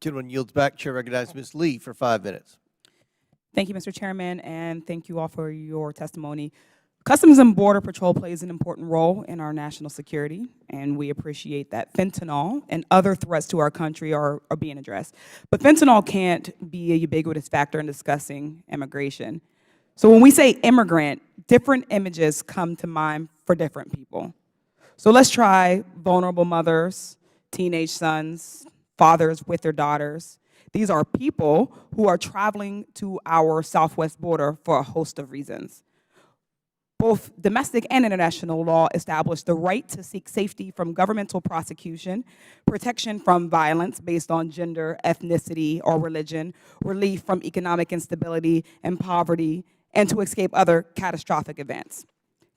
Gentleman yields back. Chair recognizes Ms. Lee for 5 minutes. Thank you, Mr. Chairman, and thank you all for your testimony. Customs and Border Patrol plays an important role in our national security, and we appreciate that fentanyl and other threats to our country are being addressed. But fentanyl can't be a ubiquitous factor in discussing immigration. So when we say immigrant, different images come to mind for different people. So let's try vulnerable mothers, teenage sons, fathers with their daughters. These are people who are traveling to our southwest border for a host of reasons. Both domestic and international law establish the right to seek safety from governmental prosecution, protection from violence based on gender, ethnicity, or religion, relief from economic instability and poverty, and to escape other catastrophic events.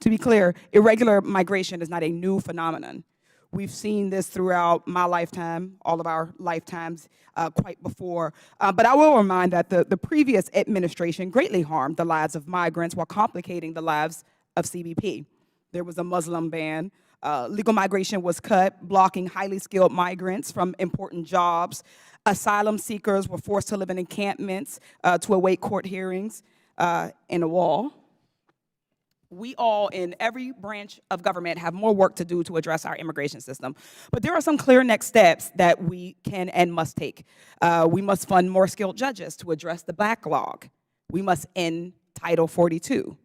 To be clear, irregular migration is not a new phenomenon. We've seen this throughout my lifetime, all of our lifetimes, quite before. But I will remind that the previous administration greatly harmed the lives of migrants while complicating the lives of CBP. There was a Muslim ban. Legal migration was cut, blocking highly skilled migrants from important jobs. Asylum seekers were forced to live in encampments to await court hearings in a wall. We all, in every branch of government, have more work to do to address our immigration system. But there are some clear next steps that we can and must take. We must fund more skilled judges to address the backlog. We must end Title 42.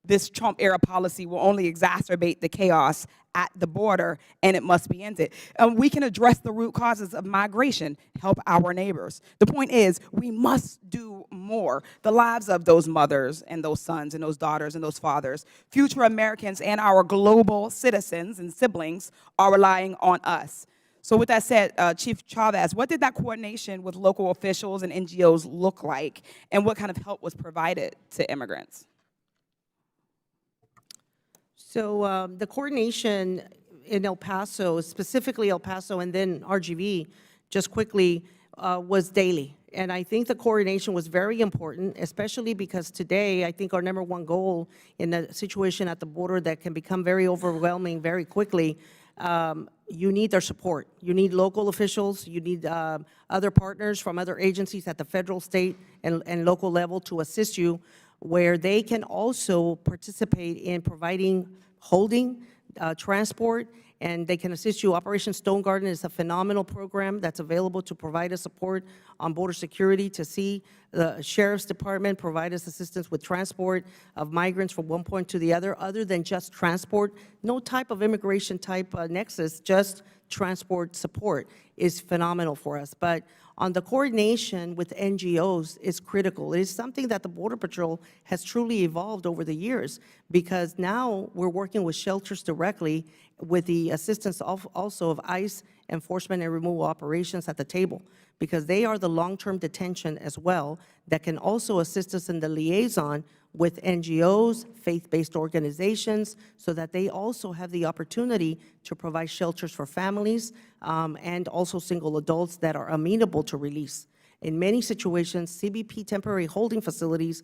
This Trump-era policy will only exacerbate the chaos at the border, and it must be ended. We can address the root causes of migration, help our neighbors. The point is, we must do more. The lives of those mothers and those sons and those daughters and those fathers, future Americans and our global citizens and siblings are relying on us. So with that said, Chief Chavez, what did that coordination with local officials and NGOs look like, and what kind of help was provided to immigrants? So the coordination in El Paso, specifically El Paso and then RGV, just quickly, was daily. And I think the coordination was very important, especially because today, I think our #1 goal in a situation at the border that can become very overwhelming very quickly, you need their support. You need local officials, you need other partners from other agencies at the federal, state, and local level to assist you, where they can also participate in providing holding, transport, and they can assist you. Operation Stone Garden is a phenomenal program that's available to provide us support on border security, to see the Sheriff's Department provide us assistance with transport of migrants from one point to the other than just transport. No type of immigration type nexus, just transport support is phenomenal for us. But on the coordination with NGOs is critical. It is something that the Border Patrol has truly evolved over the years, because now we're working with shelters directly with the assistance also of ICE enforcement and removal operations at the table, because they are the long-term detention as well that can also assist us in the liaison with NGOs, faith-based organizations, so that they also have the opportunity to provide shelters for families and also single adults that are amenable to release. In many situations, CBP temporary holding facilities,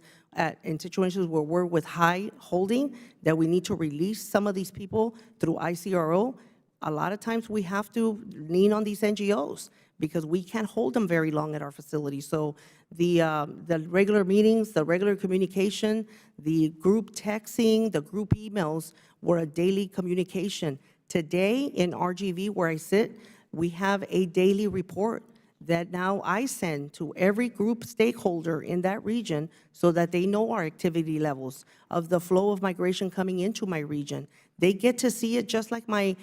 in situations where we're with high holding, that we need to release some of these people through ICRO, a lot of times we have to lean on these NGOs because we can't hold them very long at our facility. So the regular meetings, the regular communication, the group texting, the group emails were a daily communication. Today in RGV, where I sit, we have a daily report that now I send to every group stakeholder in that region so that they know our activity levels of the flow of migration coming into my region. They get to see it just like my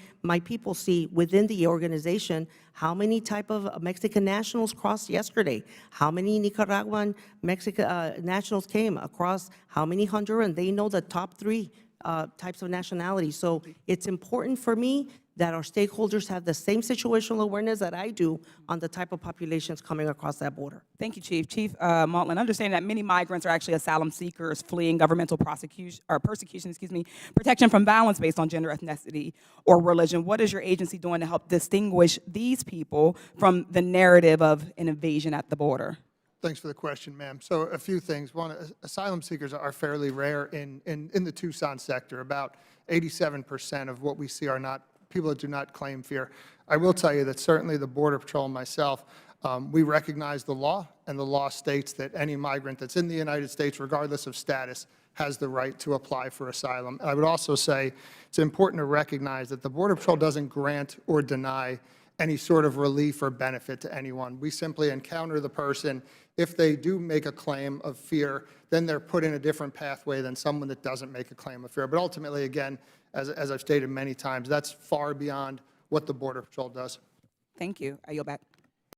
people see within the organization. How many type of Mexican nationals crossed yesterday? How many Nicaraguan nationals came across? How many Honduran? They know the top 3 types of nationalities. So it's important for me that our stakeholders have the same situational awareness that I do on the type of populations coming across that border. Thank you, Chief. Chief Mautland, understanding that many migrants are actually asylum seekers fleeing governmental persecution, protection from violence based on gender, ethnicity, or religion. What is your agency doing to help distinguish these people from the narrative of an invasion at the border? Thanks for the question, ma'am. So a few things. One, asylum seekers are fairly rare in the Tucson sector. About 87% of what we see are not people that do not claim fear. I will tell you that certainly the Border Patrol and myself We recognize the law, and the law states that any migrant that's in the United States, regardless of status, has the right to apply for asylum. And I would also say it's important to recognize that the Border Patrol doesn't grant or deny any sort of relief or benefit to anyone. We simply encounter the person. If they do make a claim of fear, then they're put in a different pathway than someone that doesn't make a claim of fear. But ultimately, again, as I've stated many times, that's far beyond what the Border Patrol does. Thank you. I yield back.